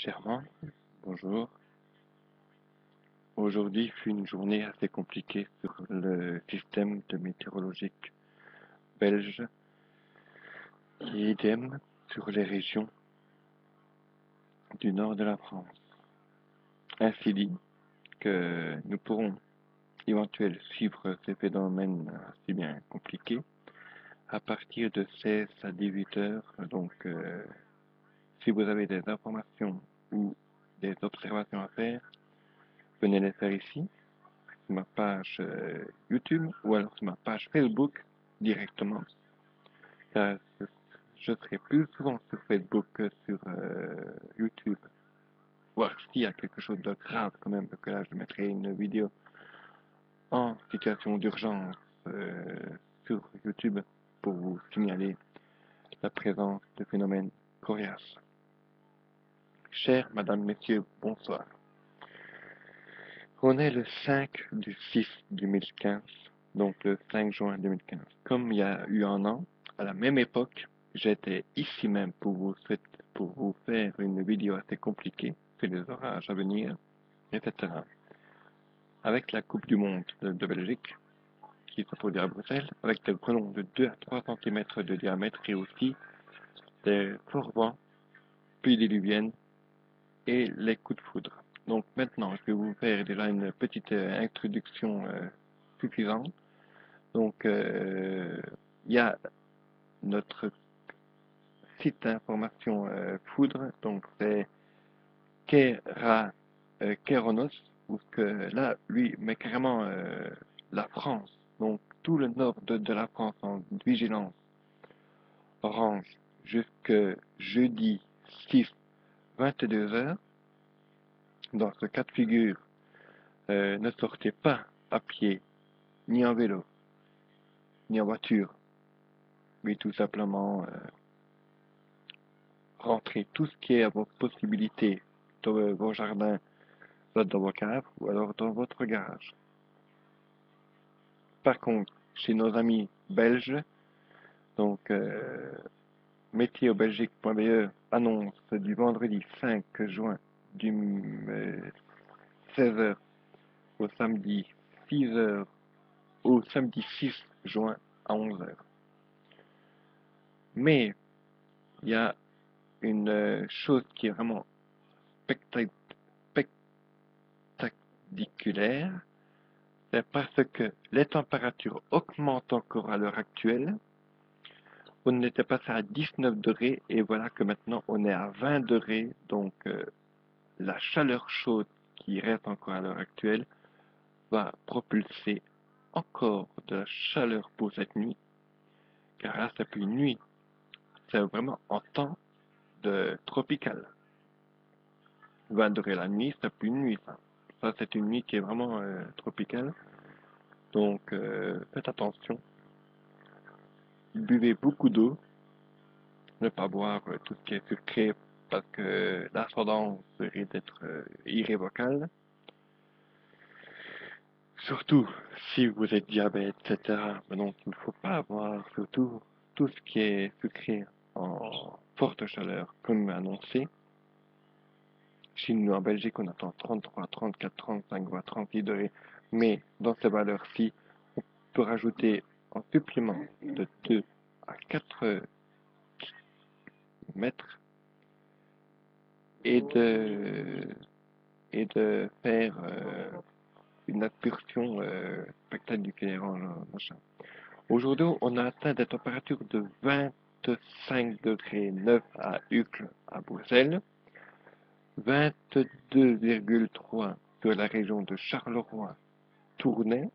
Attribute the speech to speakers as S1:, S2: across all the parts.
S1: Chèrement, bonjour. Aujourd'hui fut une journée assez compliquée sur le système de météorologique belge et idem sur les régions du nord de la France. Ainsi dit que nous pourrons éventuellement suivre ces phénomènes si bien compliqués à partir de 16 à 18 heures. Donc, si vous avez des informations ou des observations à faire, venez les faire ici sur ma page YouTube ou alors sur ma page Facebook directement. Car je serai plus souvent sur Facebook que sur YouTube. Voir s'il y a quelque chose de grave quand même, parce que là je mettrai une vidéo en situation d'urgence sur YouTube pour vous signaler la présence de phénomènes coriaces. Chers Madame, Messieurs, bonsoir. On est le 5 du 6 2015, donc le 5 juin 2015. Comme il y a eu un an, à la même époque, j'étais ici même pour vous faire une vidéo assez compliquée sur les orages à venir, etc. Avec la Coupe du Monde de Belgique, qui se produit à Bruxelles, avec des grêlons de 2 à 3 cm de diamètre et aussi des forts vents, pluies diluviennes et les coups de foudre. Donc maintenant, je vais vous faire déjà une petite introduction suffisante. Donc, il y a notre site d'information foudre, donc c'est Kera, Keronos, où que là, lui, met carrément la France, donc tout le nord de la France en vigilance orange jusque jeudi 6, 22 heures. Dans ce cas de figure, ne sortez pas à pied, ni en vélo, ni en voiture, mais tout simplement rentrez tout ce qui est à vos possibilités dans vos jardins, soit dans vos caves ou alors dans votre garage. Par contre, chez nos amis belges, donc météobelgique.be annonce du vendredi 5 juin du 16 heures au samedi 6 heures au samedi 6 juin à 11 heures. Mais il y a une chose qui est vraiment spectaculaire, c'est parce que les températures augmentent encore à l'heure actuelle. On était passé à 19 degrés et voilà que maintenant on est à 20 degrés. Donc la chaleur chaude qui reste encore à l'heure actuelle va propulser encore de la chaleur pour cette nuit. Car là c'est plus une nuit, c'est vraiment en temps de tropical. 20 degrés la nuit, c'est plus une nuit ça. Ça c'est une nuit qui est vraiment tropicale. Donc faites attention. Buvez beaucoup d'eau. Ne pas boire tout ce qui est sucré parce que l'ascendance risque d'être irrévocable. Surtout si vous êtes diabète, etc. Mais donc il ne faut pas avoir surtout tout ce qui est sucré en forte chaleur comme annoncé. Chez nous en Belgique on attend 33, 34, 35 voire 36 degrés. Mais dans ces valeurs-ci, on peut rajouter en supplément de 2 à 4 mètres et de faire une incursion spectaculaire en machin. Aujourd'hui, on a atteint des températures de 25 degrés 9 à Uccle, à Bruxelles, 22,3 sur la région de Charleroi, Tournai,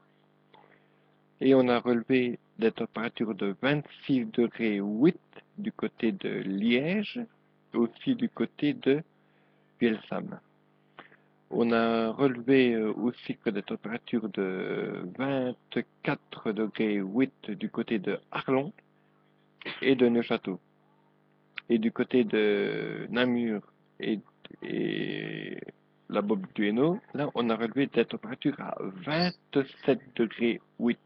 S1: et on a relevé des températures de 26 degrés 8 du côté de Liège, aussi du côté de Bielsam. On a relevé aussi que des températures de 24 degrés 8 du côté de Arlon et de Neuchâtel. Et du côté de Namur et la Bobe du Hainaut, là, on a relevé des températures à 27 degrés 8.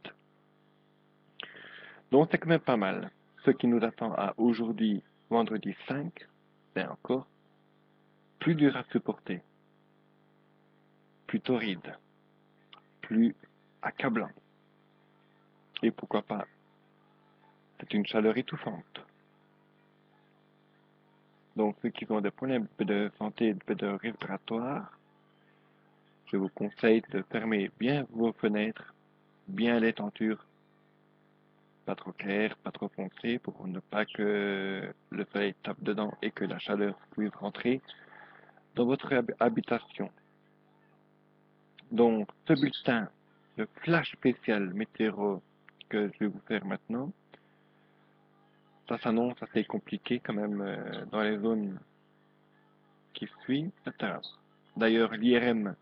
S1: Donc, c'est quand même pas mal. Ce qui nous attend à aujourd'hui, vendredi 5, c'est encore plus dur à supporter, plus torride, plus accablant. Et pourquoi pas, c'est une chaleur étouffante. Donc ceux qui ont des problèmes de santé de respiratoire, je vous conseille de fermer bien vos fenêtres, bien les tentures, pas trop clair, pas trop foncé, pour ne pas que le soleil tape dedans et que la chaleur puisse rentrer dans votre habitation. Donc, ce bulletin, le flash spécial météo que je vais vous faire maintenant, ça s'annonce assez compliqué quand même dans les zones qui suivent, etc. D'ailleurs, l'IRM,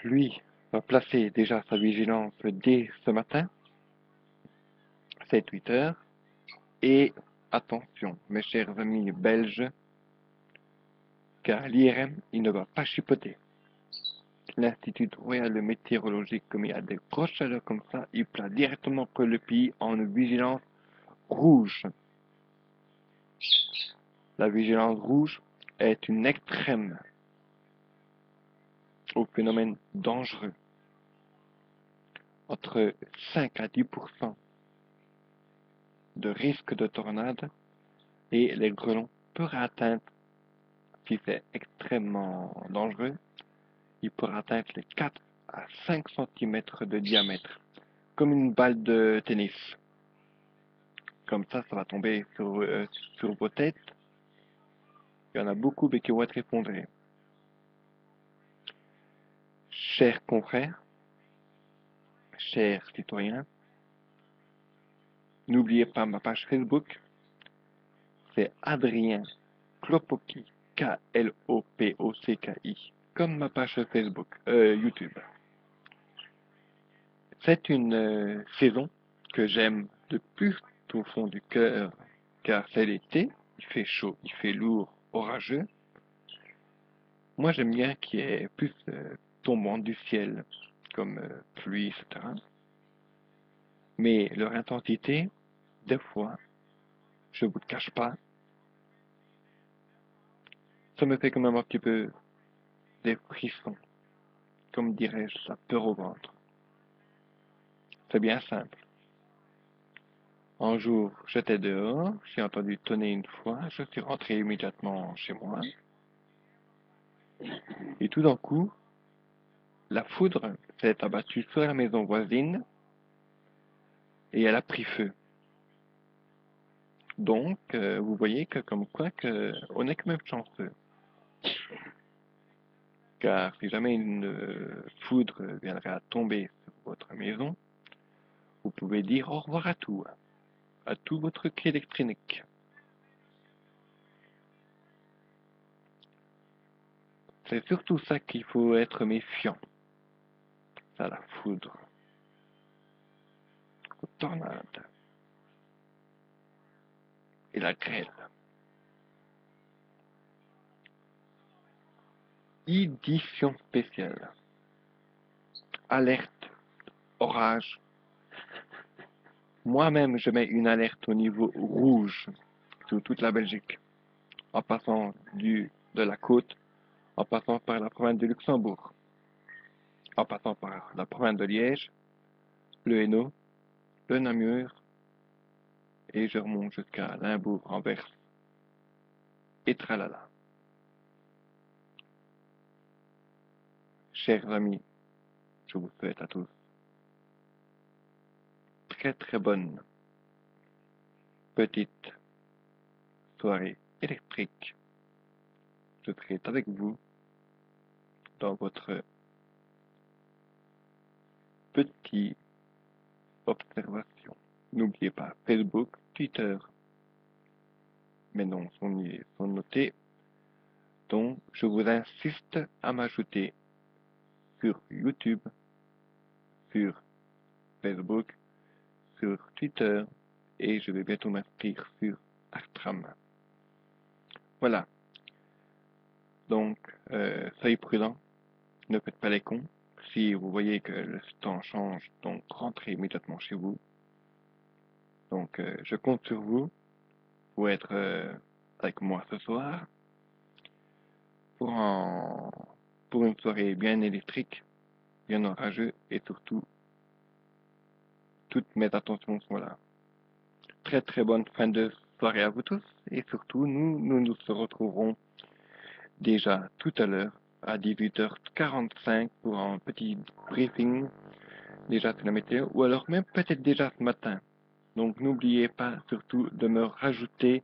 S1: lui, va placer déjà sa vigilance dès ce matin, c'est Twitter, et attention, mes chers amis belges, car l'IRM, il ne va pas chipoter. L'Institut royal de météorologie, comme il y a des grosses chaleurs comme ça, il place directement que le pays en vigilance rouge. La vigilance rouge est une extrême au phénomène dangereux. Entre 5 à 10% de risque de tornade et les grêlons peuvent atteindre, si c'est extrêmement dangereux, il pourra atteindre les 4 à 5 cm de diamètre, comme une balle de tennis. Comme ça va tomber sur vos têtes. Il y en a beaucoup mais qui vont être effondrés. Chers confrères, chers citoyens, n'oubliez pas ma page Facebook, c'est Adrien Klopocki, Klopocki, comme ma page Facebook, YouTube. C'est une saison que j'aime de plus au fond du cœur, car c'est l'été, il fait chaud, il fait lourd, orageux. Moi j'aime bien qu'il y ait plus tombant du ciel, comme pluie, etc. Mais leur intensité, des fois, je vous le cache pas, ça me fait quand même un petit peu des frissons, comme dirais-je, la peur au ventre. C'est bien simple. Un jour, j'étais dehors, j'ai entendu tonner une fois, je suis rentré immédiatement chez moi, et tout d'un coup, la foudre s'est abattue sur la maison voisine, et elle a pris feu. Donc, vous voyez que comme quoi que on est quand même chanceux. Car si jamais une foudre viendrait à tomber sur votre maison, vous pouvez dire au revoir à tout votre cri électronique. C'est surtout ça qu'il faut être méfiant. Ça, la foudre, la tornade et la grêle. Édition spéciale. Alerte, orage. Moi-même, je mets une alerte au niveau rouge sur toute la Belgique, en passant de la côte, en passant par la province de Luxembourg, en passant par la province de Liège, le Hainaut, le Namur, et je remonte jusqu'à Limbourg, Anvers, et tralala. Chers amis, je vous souhaite à tous très très bonne petite soirée électrique. Je serai avec vous dans votre petite observation. N'oubliez pas Facebook, Twitter, mes noms sont notés. Donc, je vous insiste à m'ajouter sur YouTube, sur Facebook, sur Twitter, et je vais bientôt m'inscrire sur Astram. Voilà. Donc, soyez prudents, ne faites pas les cons. Si vous voyez que le temps change, donc rentrez immédiatement chez vous. Donc, je compte sur vous pour être avec moi ce soir. pour une soirée bien électrique, bien orageux et surtout, toutes mes attentions sont là. Très très bonne fin de soirée à vous tous et surtout, nous nous retrouverons déjà tout à l'heure à 18h45 pour un petit briefing déjà sur la météo ou alors même peut-être déjà ce matin. Donc n'oubliez pas surtout de me rajouter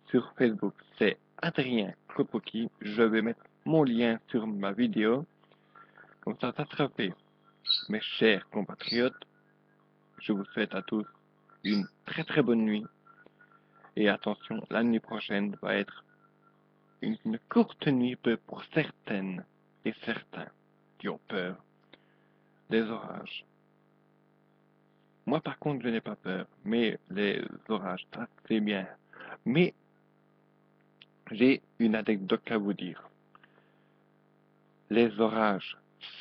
S1: sur Facebook. C'est Adrien Klopoki. Je vais mettre mon lien sur ma vidéo. Comme ça sera fait. Mes chers compatriotes, je vous souhaite à tous une très très bonne nuit. Et attention, la nuit prochaine va être une courte nuit pour certaines et certains qui ont peur des orages. Moi par contre je n'ai pas peur, mais les orages, ça c'est bien. Mais j'ai une anecdote à vous dire. Les orages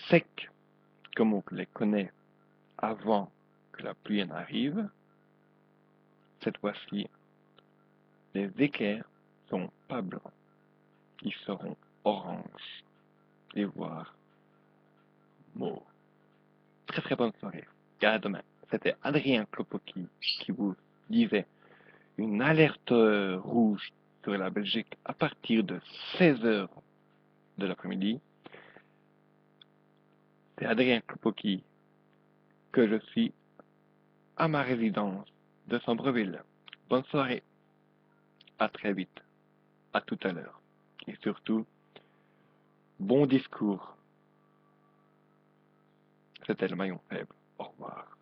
S1: secs, comme on les connaît avant que la pluie n'arrive, cette fois-ci, les éclairs sont pas blancs, ils seront orange et voire mauve. Très très bonne soirée. Et à demain. C'était Adrien Klopoki qui vous disait une alerte rouge sur la Belgique à partir de 16h de l'après-midi. C'est Adrien Klopoki que je suis à ma résidence de Sambreville. Bonne soirée. À très vite. À tout à l'heure. Et surtout, bon discours. C'était le maillon faible. Au revoir.